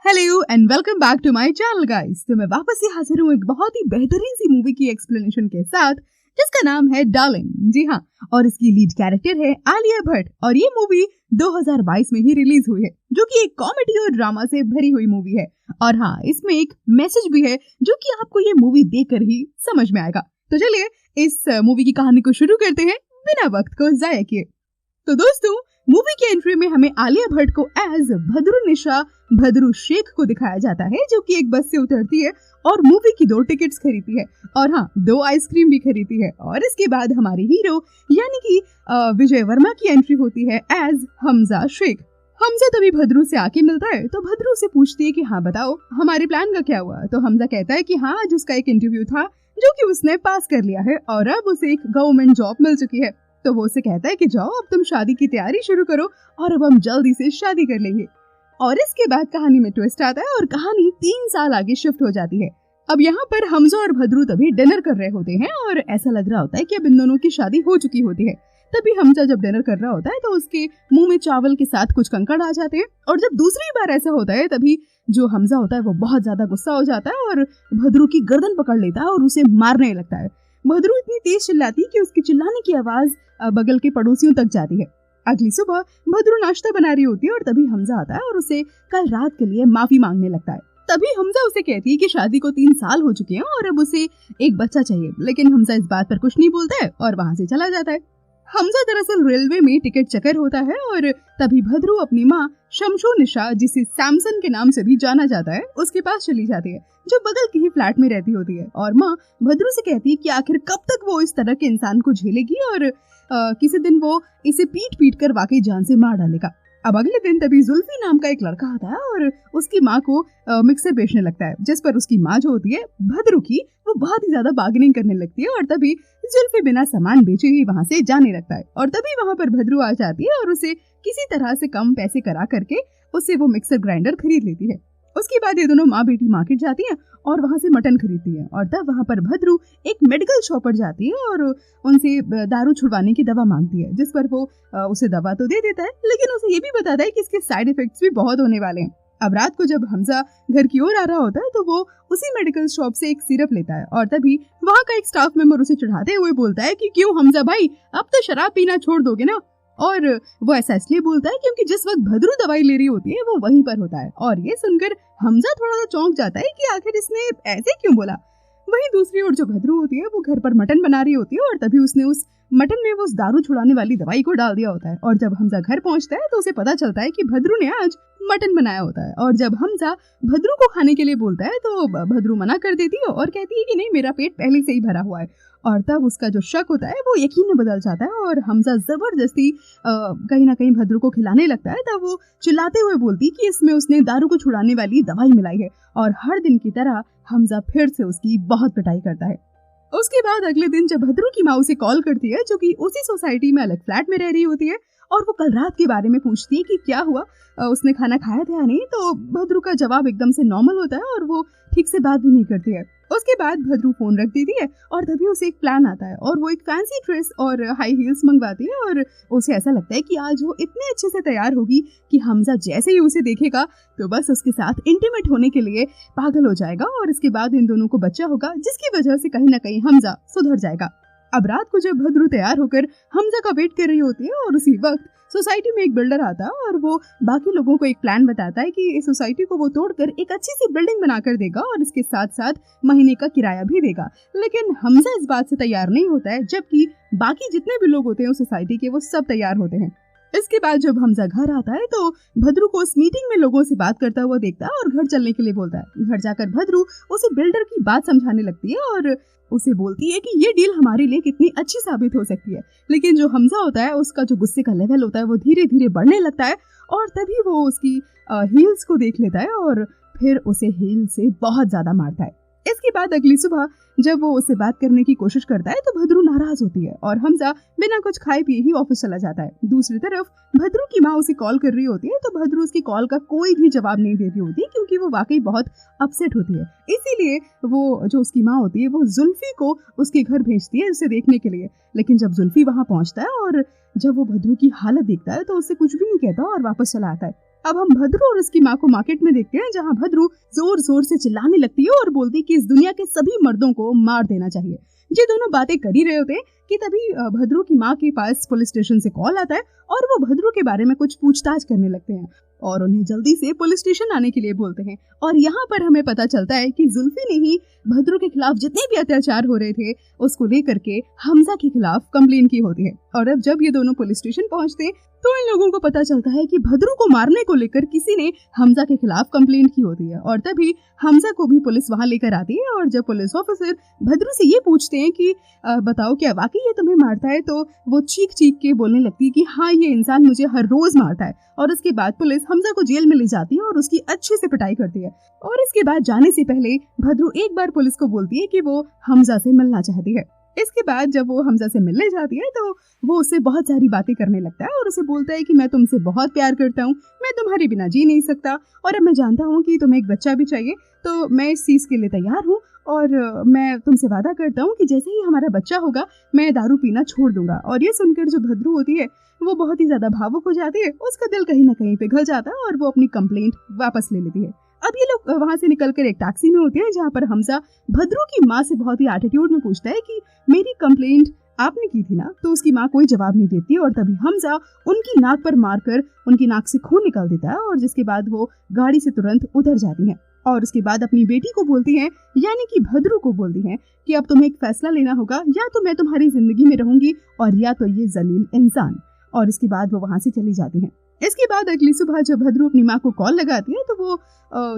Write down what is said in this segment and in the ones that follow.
Hello and welcome back to my channel guys. तो मैं वापस से हाजिर हूँ एक बहुत ही बेहतरीन सी मूवी की एक्सप्लेनेशन के साथ जिसका नाम है डार्लिंग। जी हाँ, और इसकी लीड कैरेक्टर है आलिया भट्ट और ये मूवी 2022 में ही रिलीज हुई है जो कि एक कॉमेडी और ड्रामा से भरी हुई मूवी है। और हाँ, इसमें एक मैसेज भी है जो कि आपको ये मूवी देखकर ही समझ में आएगा। तो चलिए इस मूवी की कहानी को शुरू करते हैं बिना वक्त को जाया किए। तो दोस्तों, मूवी के एंट्री में हमें आलिया भट्ट को एज भद्रू निशा भद्रू शेख को दिखाया जाता है जो कि एक बस से उतरती है और मूवी की 2 टिकट्स खरीदती है और हाँ 2 आइसक्रीम भी खरीदती है। और इसके बाद हमारे हीरो यानी कि विजय वर्मा की एंट्री होती है एज हमजा शेख। हमजा तभी भद्रू से आके मिलता है तो भद्रू से पूछती है कि हाँ बताओ हमारे प्लान का क्या हुआ। तो हमजा कहता है कि हाँ आज उसका एक इंटरव्यू था जो कि उसने पास कर लिया है और अब उसे एक गवर्नमेंट जॉब मिल चुकी है। तो वो उसे कहता है कि जाओ अब तुम शादी की तैयारी शुरू करो और अब हम जल्दी से शादी कर लेंगे। और इसके बाद कहानी में ट्विस्ट आता है और कहानी 3 साल आगे शिफ्ट हो जाती है। अब यहाँ पर हमजा और भद्रू तभी डिनर कर रहे होते हैं और ऐसा लग रहा होता है कि अब इन दोनों की शादी हो चुकी होती है। तभी हमजा जब डिनर कर रहा होता है तो उसके मुंह में चावल के साथ कुछ कंकड़ आ जाते हैं और जब दूसरी बार ऐसा होता है तभी जो हमजा होता है वो बहुत ज्यादा गुस्सा हो जाता है और भद्रू की गर्दन पकड़ लेता है और उसे मारने लगता है। भद्रू इतनी तेज चिल्लाती है कि उसके चिल्लाने की आवाज बगल के पड़ोसियों तक जाती है। अगली सुबह भद्रू नाश्ता बना रही होती है और तभी हमजा आता है और उसे कल रात के लिए माफी मांगने लगता है। तभी हमजा उसे कहती है कि शादी को 3 साल हो चुके हैं और अब उसे एक बच्चा चाहिए, लेकिन हमजा इस बात पर कुछ नहीं बोलता है और वहाँ से चला जाता है। हमजा दरअसल रेलवे में टिकट चेकर होता है और तभी भद्रू अपनी माँ शमशो निशा, जिसे सैमसन के नाम से भी जाना जाता है, उसके पास चली जाती है जो बगल के ही फ्लैट में रहती होती है। और माँ भद्रू से कहती है कि आखिर कब तक वो इस तरह के इंसान को झेलेगी और किसी दिन वो इसे पीट पीट कर वाकई जान से मार डालेगा। अब अगले दिन तभी जुल्फी नाम का एक लड़का आता है और उसकी माँ को मिक्सर बेचने लगता है, जिस पर उसकी माँ जो होती है भद्रू की, वो बहुत ही ज्यादा बार्गेनिंग करने लगती है और तभी जुल्फी बिना सामान बेचे ही वहाँ से जाने लगता है। और तभी वहाँ पर भद्रू आ जाती है और उसे किसी तरह से कम पैसे करा करके उससे वो मिक्सर ग्राइंडर खरीद लेती है। उसके बाद ये दोनों माँ बेटी मार्केट जाती हैं और वहाँ से मटन खरीदती है और तब वहाँ पर भद्रू एक मेडिकल शॉप पर जाती है और उनसे दारू छुड़वाने की दवा मांगती है, जिस पर वो उसे दवा तो दे देता है लेकिन उसे ये भी बताता है कि इसके साइड इफेक्ट्स भी बहुत होने वाले हैं। अब रात को जब हमजा घर की ओर आ रहा होता है तो वो उसी मेडिकल शॉप से एक सिरप लेता है और तभी वहाँ का एक स्टाफ मेंबर उसे चढ़ाते हुए बोलता है कि क्यों हमजा भाई, अब तो शराब पीना छोड़ दोगे ना। और वो ऐसा इसलिए बोलता है क्योंकि जिस वक्त भद्रू दवाई ले रही होती है वो वहीं पर होता है और ये सुनकर हमजा थोड़ा सा चौंक जाता है कि आखिर इसने ऐसे क्यों बोला। वहीं दूसरी ओर जो भद्रू होती है वो घर पर मटन बना रही होती है और तभी उसने उस मटन में वो उस दारू छुड़ाने वाली दवाई को डाल दिया होता है। और जब हमजा घर पहुंचता है तो उसे पता चलता है कि भद्रू ने आज मटन बनाया होता है। और जब हमजा भद्रू को खाने के लिए बोलता है तो भद्रू मना कर देती है और कहती है कि नहीं, मेरा पेट पहले से ही भरा हुआ है। और तब उसका जो शक होता है वो यकीन में बदल जाता है और हमजा जबरदस्ती कहीं ना कहीं भद्रू को खिलाने लगता है। तब वो चिल्लाते हुए बोलती कि इसमें उसने दारू को छुड़ाने वाली दवाई मिलाई है। और हर दिन की तरह हमजा फिर से उसकी बहुत पिटाई करता है। उसके बाद अगले दिन जब भद्रू की माँ उसे कॉल करती है जो कि उसी सोसाइटी में अलग फ्लैट में रह रही होती है और वो कल रात के बारे में पूछती है कि क्या हुआ, उसने खाना खाया था या नहीं। तो भद्रू का जवाब एकदम से नॉर्मल होता है और वो ठीक से बात भी नहीं करती है। उसके बाद भद्रू फोन रख देती है और तभी उसे एक प्लान आता है और वो एक फैंसी ड्रेस और हाई हील्स मंगवाती है और उसे ऐसा लगता है कि आज वो इतने अच्छे से तैयार होगी कि हमजा जैसे ही उसे देखेगा तो बस उसके साथ इंटीमेट होने के लिए पागल हो जाएगा और इसके बाद इन दोनों को बच्चा होगा जिसकी वजह से कहीं ना कहीं हमजा सुधर जाएगा। अब रात को जब भद्रू तैयार होकर हमजा का वेट कर रही होती है और उसी वक्त सोसाइटी में एक बिल्डर आता है और वो बाकी लोगों को एक प्लान बताता है कि इस सोसाइटी को वो तोड़कर एक अच्छी सी बिल्डिंग बनाकर देगा और इसके साथ साथ महीने का किराया भी देगा। लेकिन हमजा इस बात से तैयार नहीं होता है, जबकि बाकी जितने भी लोग होते हैं उस सोसाइटी के वो सब तैयार होते हैं। इसके बाद जब हमजा घर आता है तो भद्रू को उस मीटिंग में लोगों से बात करता हुआ देखता है और घर चलने के लिए बोलता है। घर जाकर भद्रू उसे बिल्डर की बात समझाने लगती है और उसे बोलती है कि ये डील हमारे लिए कितनी अच्छी साबित हो सकती है। लेकिन जो हमजा होता है उसका जो गुस्से का लेवल होता है वो धीरे धीरे बढ़ने लगता है और तभी वो उसकी हील्स को देख लेता है और फिर उसे हील से बहुत ज्यादा मारता है। इसके बाद अगली सुबह जब वो उससे बात करने की कोशिश करता है तो भद्रू नाराज होती है और हमजा बिना कुछ खाए पिए ही ऑफिस चला जाता है। दूसरी तरफ भद्रू की माँ उसे कॉल कर रही होती है तो भद्रू उसकी कॉल का कोई भी जवाब नहीं देती होती क्योंकि वो वाकई बहुत अपसेट होती है। इसीलिए वो जो उसकी माँ होती है वो जुल्फी को उसके घर भेजती है उसे देखने के लिए। लेकिन जब जुल्फी वहाँ पहुँचता है और जब वो भद्रू की हालत देखता है तो उससे कुछ भी नहीं कहता और वापस चला आता है। अब हम भद्रू और उसकी माँ को मार्केट में देखते हैं, जहाँ भद्रू जोर जोर से चिल्लाने लगती है और बोलती है कि इस दुनिया के सभी मर्दों को मार देना चाहिए। ये दोनों बातें कर ही रहे होते हैं कि तभी भद्रू की माँ के पास पुलिस स्टेशन से कॉल आता है और वो भद्रू के बारे में कुछ पूछताछ करने लगते हैं और उन्हें जल्दी से पुलिस स्टेशन आने के लिए बोलते हैं। और यहाँ पर हमें पता चलता है कि जुल्फी ने ही भद्रू के खिलाफ जितने भी अत्याचार हो रहे थे उसको लेकर के हमजा के खिलाफ कंप्लेन की होती है। और अब जब ये दोनों पुलिस स्टेशन पहुँचते तो इन लोगों को पता चलता है कि भद्रू को मारने को लेकर किसी ने हमजा के खिलाफ कंप्लेंट की होती है। और तभी हमजा को भी पुलिस वहां लेकर आती है और जब पुलिस ऑफिसर भद्रू से ये पूछते हैं कि बताओ क्या वाकई ये तुम्हें मारता है, तो वो चीख चीख के बोलने लगती है कि हाँ, ये इंसान मुझे हर रोज मारता है। और उसके बाद पुलिस हमजा को जेल में ले जाती है और उसकी अच्छे से पिटाई करती है। और इसके बाद जाने से पहले भद्रू एक बार पुलिस को बोलती है कि वो हमजा से मिलना चाहती है। इसके बाद जब वो हमजा से मिलने जाती है तो वो उससे बहुत सारी बातें करने लगता है और उसे बोलता है कि मैं तुमसे बहुत प्यार करता हूँ, मैं तुम्हारे बिना जी नहीं सकता और अब मैं जानता हूँ कि तुम्हें एक बच्चा भी चाहिए, तो मैं इस चीज़ के लिए तैयार हूँ और मैं तुमसे वादा करता हूँ कि जैसे ही हमारा बच्चा होगा मैं दारू पीना छोड़ दूंगा। और ये सुनकर जो भद्रू होती है वो बहुत ही ज्यादा भावुक हो जाती है, उसका दिल कहीं ना कहीं पिघल जाता है और वो अपनी कंप्लेंट वापस ले लेती है। अब ये लोग वहां से निकलकर एक टैक्सी में होते हैं, जहाँ पर हमजा भद्रू की माँ से बहुत ही एटीट्यूड में पूछता है कि मेरी कंप्लेंट आपने की थी ना, तो उसकी माँ कोई जवाब नहीं देती और तभी हमजा उनकी नाक पर मारकर उनकी नाक से खून निकाल देता है और जिसके बाद वो गाड़ी से तुरंत उतर जाती हैं। और उसके बाद अपनी बेटी को बोलती हैं, यानी कि भद्रू को बोलती हैं कि अब तुम्हें एक फैसला लेना होगा, या तो मैं तुम्हारी जिंदगी में रहूंगी और या तो ये जलील इंसान। और इसके बाद वो वहां से चली जाती हैं। इसके बाद अगली सुबह जब भद्रू अपनी माँ को कॉल लगाती है तो वो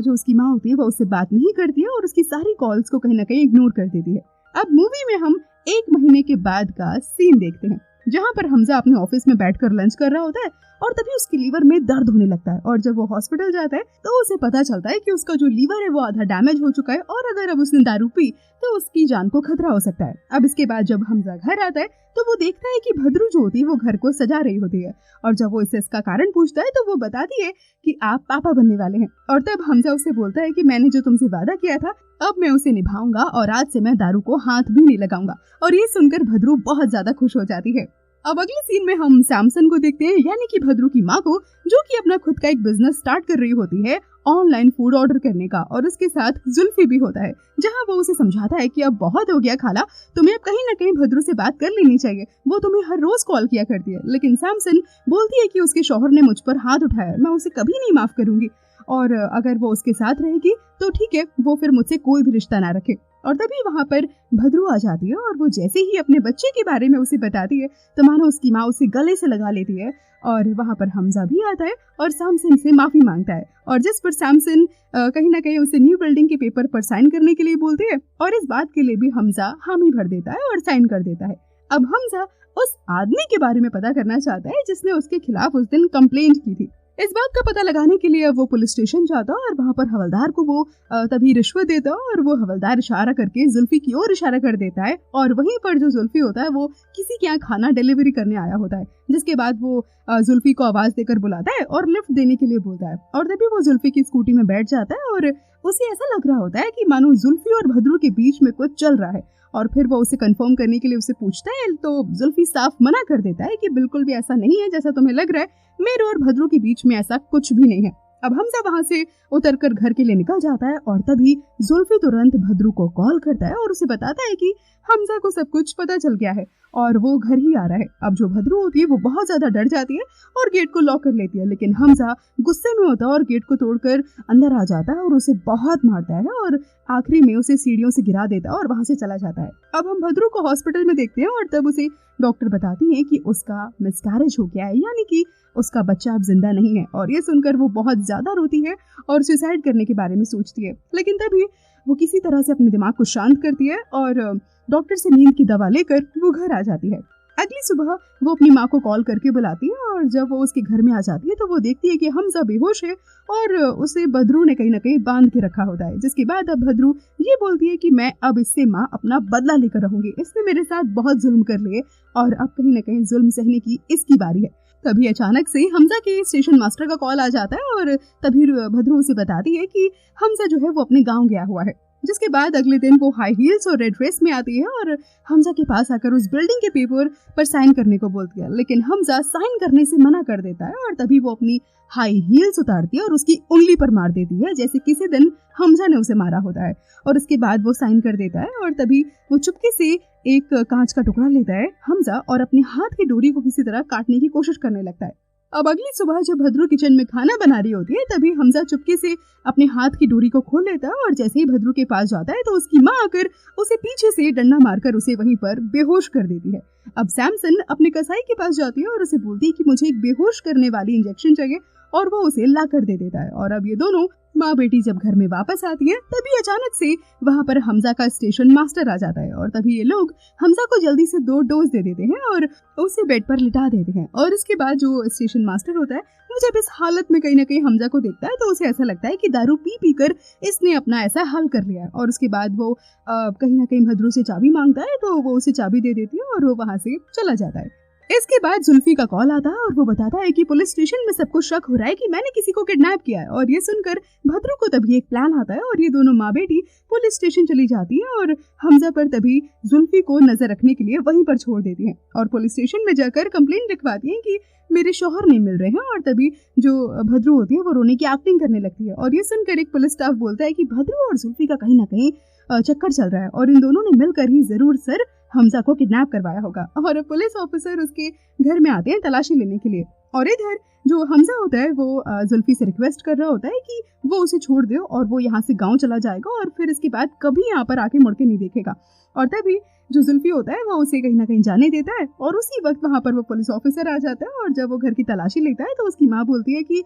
जो उसकी माँ होती है वो उससे बात नहीं करती है और उसकी सारी कॉल्स को कहीं ना कहीं इग्नोर कर देती है। अब मूवी में हम 1 महीने के बाद का सीन देखते हैं, जहाँ पर हमजा अपने ऑफिस में बैठकर लंच कर रहा होता है और तभी उसके लीवर में दर्द होने लगता है और जब वो हॉस्पिटल जाता है तो उसे पता चलता है कि उसका जो लीवर है वो आधा डैमेज हो चुका है और अगर अब उसने दारू पी तो उसकी जान को खतरा हो सकता है। अब इसके बाद जब हमजा घर आता है तो वो देखता है कि भद्रू जो होती है वो घर को सजा रही होती है और जब वो इससे इसका कारण पूछता है तो वो बताती है कि आप पापा बनने वाले हैं। और तब हमजा उससे बोलता है कि मैंने जो तुमसे वादा किया था अब मैं उसे निभाऊंगा और आज से मैं दारू को हाथ भी नहीं लगाऊंगा। और ये सुनकर भद्रू बहुत ज्यादा खुश हो जाती है। अब अगले सीन में हम सैमसन को देखते हैं, यानी कि भद्रू की माँ को, जो कि अपना खुद का एक बिजनेस स्टार्ट कर रही होती है ऑनलाइन फूड ऑर्डर करने का। और उसके साथ जुल्फी भी होता है, जहाँ वो उसे समझाता है कि अब बहुत हो गया खाला, तुम्हें अब कहीं ना कहीं भद्रू से बात कर लेनी चाहिए, वो तुम्हें हर रोज कॉल किया करती है। लेकिन सैमसन बोलती है कि उसके शौहर ने मुझ पर हाथ उठाया, मैं उसे कभी नहीं माफ करूंगी और अगर वो उसके साथ रहेगी तो ठीक है, वो फिर मुझसे कोई भी रिश्ता ना रखे। और तभी वहां पर भद्रू आ जाती है और वो जैसे ही अपने बच्चे के बारे में उसे बताती है तो मानो उसकी माँ उसे गले से लगा लेती है। और वहां पर हमजा भी आता है और सैमसन से माफी मांगता है और जिस पर सैमसन कहीं ना कहीं उसे न्यू बिल्डिंग के पेपर पर साइन करने के लिए बोलते हैं और इस बात के लिए भी हमजा हामी भर देता है और साइन कर देता है। अब हमजा उस आदमी के बारे में पता करना चाहता है जिसने उसके खिलाफ उस दिन कंप्लेंट की थी। इस बात का पता लगाने के लिए अब वो पुलिस स्टेशन जाता और वहाँ पर हवलदार को वो तभी रिश्वत देता और वो हवलदार इशारा करके जुल्फी की ओर इशारा कर देता है और वहीं पर जो जुल्फी होता है वो किसी के यहाँ खाना डिलीवरी करने आया होता है, जिसके बाद वो जुल्फी को आवाज देकर बुलाता है और लिफ्ट देने के लिए बोलता है और तभी वो जुल्फी की स्कूटी में बैठ जाता है और उसे ऐसा लग रहा होता है कि मानो जुल्फी और भद्रू के बीच में कुछ चल रहा है। और फिर वो उसे कंफर्म करने के लिए उसे पूछता है तो जुल्फी साफ मना कर देता है कि बिल्कुल भी ऐसा नहीं है जैसा तुम्हें लग रहा है, मेरे और भद्रू के बीच में ऐसा कुछ भी नहीं है। अब हमजा वहां से उतरकर घर के लिए निकल जाता है और तभी जुल्फी तुरंत भद्रू को कॉल करता है और उसे बताता है कि हमजा को सब कुछ पता चल गया है और वो घर ही आ रहा है। अब जो भद्रू होती है वो बहुत ज्यादा डर जाती है और गेट को लॉक कर लेती है, लेकिन हमजा गुस्से में होता है और गेट को तोड़कर अंदर आ जाता है और उसे बहुत मारता है और आखिरी में उसे सीढ़ियों से गिरा देता है और वहां से चला जाता है। अब हम भद्रू को हॉस्पिटल में देखते हैं और तब उसे डॉक्टर बताती है कि उसका मिसकैरेज हो गया है, यानी कि उसका बच्चा अब जिंदा नहीं है। और ये सुनकर वो बहुत ज्यादा रोती है और सुसाइड करने के बारे में सोचती है, लेकिन तभी वो किसी तरह से अपने दिमाग को शांत करती है और डॉक्टर से नींद की दवा लेकर वो घर आ जाती है। अगली सुबह वो अपनी माँ को कॉल करके बुलाती है और जब वो उसके घर में आ जाती है तो वो देखती है कि हमजा बेहोश है और उसे भद्रू ने कहीं ना कहीं बांध के रखा होता है। जिसके बाद अब भद्रू ये बोलती है कि मैं अब इससे माँ अपना बदला लेकर रहूंगी, इसने मेरे साथ बहुत जुल्म कर लिए और अब कहीं ना कहीं जुल्म सहने की इसकी बारी है। तभी अचानक से हमजा के स्टेशन मास्टर का कॉल आ जाता है और तभी भद्रू उसे बताती है कि हमजा जो है वो अपने गाँव गया हुआ है। जिसके बाद अगले दिन वो हाई हील्स और रेड ड्रेस में आती है और हमजा के पास आकर उस बिल्डिंग के पेपर पर साइन करने को बोलती है, लेकिन हमजा साइन करने से मना कर देता है और तभी वो अपनी हाई हील्स उतारती है और उसकी उंगली पर मार देती है, जैसे किसी दिन हमजा ने उसे मारा होता है। और उसके बाद वो साइन कर देता है और तभी वो चुपके से एक कांच का टुकड़ा लेता है हमजा और अपने हाथ की डोरी को किसी तरह काटने की कोशिश करने लगता है। अब अगली सुबह जब भद्रू किचन में खाना बना रही होती है तभी हमजा चुपके से अपने हाथ की डोरी को खोल लेता है और जैसे ही भद्रू के पास जाता है तो उसकी माँ आकर उसे पीछे से डंडा मारकर उसे वहीं पर बेहोश कर देती है। अब सैमसन अपने कसाई के पास जाती है और उसे बोलती है कि मुझे एक बेहोश करने वाली इंजेक्शन चाहिए और वो उसे ला कर दे देता है। और अब ये दोनों माँ बेटी जब घर में वापस आती है तभी अचानक से वहाँ पर हमजा का स्टेशन मास्टर आ जाता है और तभी ये लोग हमजा को जल्दी से 2 डोज दे देते हैं और उसे बेड पर लिटा देते हैं। और इसके बाद जो स्टेशन मास्टर होता है वो जब इस हालत में कहीं ना कहीं हमजा को देखता है तो उसे ऐसा लगता है कि दारू पी पी कर इसने अपना ऐसा हाल कर लिया है। और उसके बाद वो कहीं ना कहीं भद्रू से चाबी मांगता है तो वो उसे चाबी दे देती है और वो वहाँ से चला जाता है। इसके बाद जुल्फी का कॉल आता है और वो बताता है कि पुलिस स्टेशन में सबको शक हो रहा है कि मैंने किसी को किडनैप किया है। और ये सुनकर भद्रू को तभी एक प्लान आता है और ये दोनों माँ बेटी पुलिस स्टेशन चली जाती है और हमजा पर तभी जुल्फी को नजर रखने के लिए वहीं पर छोड़ देती है और पुलिस स्टेशन में जाकर कंप्लेंट लिखवाती है कि मेरे शौहर नहीं मिल रहे हैं। और तभी जो भद्रू होती है वो रोने की एक्टिंग करने लगती है और ये सुनकर एक पुलिस स्टाफ बोलता है कि भद्रू और जुल्फी का कहीं ना कहीं चक्कर चल रहा है और इन दोनों ने मिलकर ही जरूर सर हमजा को किडनैप करवाया होगा। और पुलिस ऑफिसर उसके घर में आते हैं तलाशी लेने के लिए और इधर जो हमजा होता है वो जुल्फी से रिक्वेस्ट कर रहा होता है कि वो उसे छोड़ दे और वो यहाँ से गांव चला जाएगा और फिर इसके बाद कभी यहाँ पर आके मुड़ के नहीं देखेगा। और तभी जो जुल्फी होता है वो उसे कहीं ना कहीं जाने देता है और उसी वक्त वहाँ पर वो पुलिस ऑफिसर आ जाता है और जब वो घर की तलाशी लेता है तो उसकी माँ बोलती है कि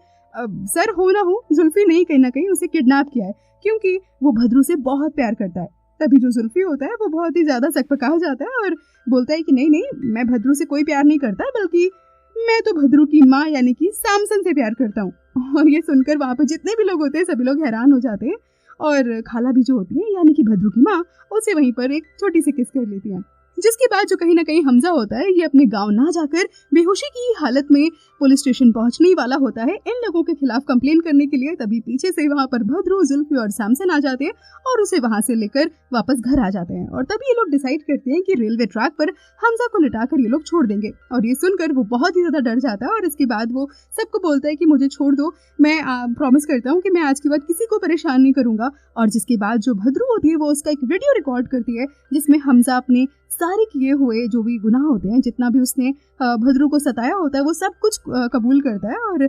सर हो ना हो जुल्फी ने कहीं ना कहीं उसे किडनैप किया है क्योंकि वो भद्रू से बहुत प्यार करता है। तभी जो जुल्फी होता है वो बहुत ही ज्यादा सकपका जाता है और बोलता है कि नहीं नहीं मैं भद्रू से कोई प्यार नहीं करता बल्कि मैं तो भद्रू की माँ यानी कि सैमसन से प्यार करता हूँ। और ये सुनकर वहाँ पर जितने भी लोग होते हैं सभी लोग हैरान हो जाते हैं और खाला भी जो होती है यानी कि भद्रू की माँ उसे वहीं पर एक छोटी सी किस कर लेती है। जिसके बाद जो कहीं ना कहीं हमजा होता है ये अपने गांव ना जाकर बेहोशी की हालत में पुलिस स्टेशन पहुंचने वाला होता है इन लोगों के खिलाफ कंप्लेन करने के लिए। तभी पीछे से वहां पर भद्रू जुल्फी और सैमसन आ जाते हैं और उसे वहां से लेकर वापस घर आ जाते हैं और तभी ये लोग डिसाइड करते हैं कि रेलवे ट्रैक पर हमजा को लिटाकर ये लोग छोड़ देंगे। और ये सुनकर वो बहुत ही ज्यादा डर जाता है और इसके बाद वो सबको बोलता है कि मुझे छोड़ दो, मैं प्रॉमिस करता हूँ कि मैं आज के बाद किसी को परेशान नहीं करूंगा। और जिसके बाद जो भद्रू होती है वो उसका एक वीडियो रिकॉर्ड करती है जिसमें हमजा अपने सारे किए हुए जो भी गुनाह होते हैं जितना भी उसने भद्रू को सताया होता है वो सब कुछ कबूल करता है और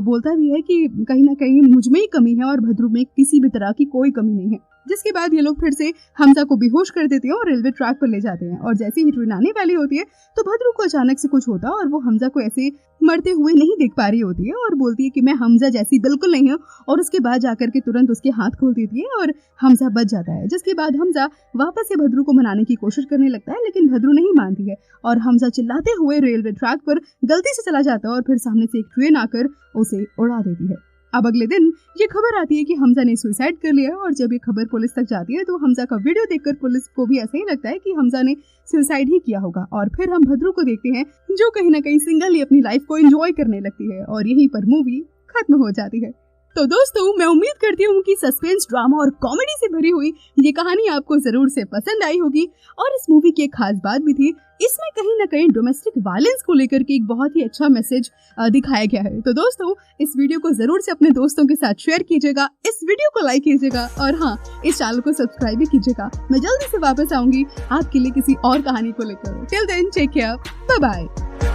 बोलता भी है कि कहीं ना कहीं मुझ में ही कमी है और भद्रू में किसी भी तरह की कोई कमी नहीं है। जिसके बाद ये लोग फिर से हमजा को बेहोश कर देते हैं और रेलवे ट्रैक पर ले जाते हैं और जैसे ही ट्रेन आने वाली होती है तो भद्रू को अचानक से कुछ होता है और वो हमजा को ऐसे मरते हुए नहीं देख पा रही होती है और बोलती है कि मैं हमजा जैसी बिल्कुल नहीं हूँ और उसके बाद जाकर के तुरंत उसके हाथ खोल देती है और हमजा बच जाता है। जिसके बाद हमजा वापस से भद्रू को मनाने की कोशिश करने लगता है लेकिन भद्रू नहीं मानती है और हमजा चिल्लाते हुए रेलवे ट्रैक पर गलती से चला जाता है और फिर सामने से एक ट्रेन आकर उसे उड़ा देती है। अब अगले दिन ये खबर आती है कि हमजा ने सुसाइड कर लिया और जब ये खबर पुलिस तक जाती है तो हमजा का वीडियो देखकर पुलिस को भी ऐसा ही लगता है कि हमजा ने सुसाइड ही किया होगा। और फिर हम भद्रू को देखते हैं जो कहीं ना कहीं सिंगल ही अपनी लाइफ को एंजॉय करने लगती है और यहीं पर मूवी खत्म हो जाती है। तो दोस्तों मैं उम्मीद करती हूँ कि सस्पेंस ड्रामा और कॉमेडी से भरी हुई ये कहानी आपको जरूर से पसंद आई होगी। और इस मूवी की एक खास बात भी थी, इसमें कहीं ना कहीं डोमेस्टिक वायलेंस को लेकर के एक बहुत ही अच्छा मैसेज दिखाया गया है। तो दोस्तों इस वीडियो को जरूर से अपने दोस्तों के साथ शेयर कीजिएगा, इस वीडियो को लाइक कीजिएगा और हाँ इस चैनल को सब्सक्राइब भी कीजिएगा। मैं जल्दी से वापस आऊंगी आपके लिए किसी और कहानी को लेकर। Till then take care, bye bye.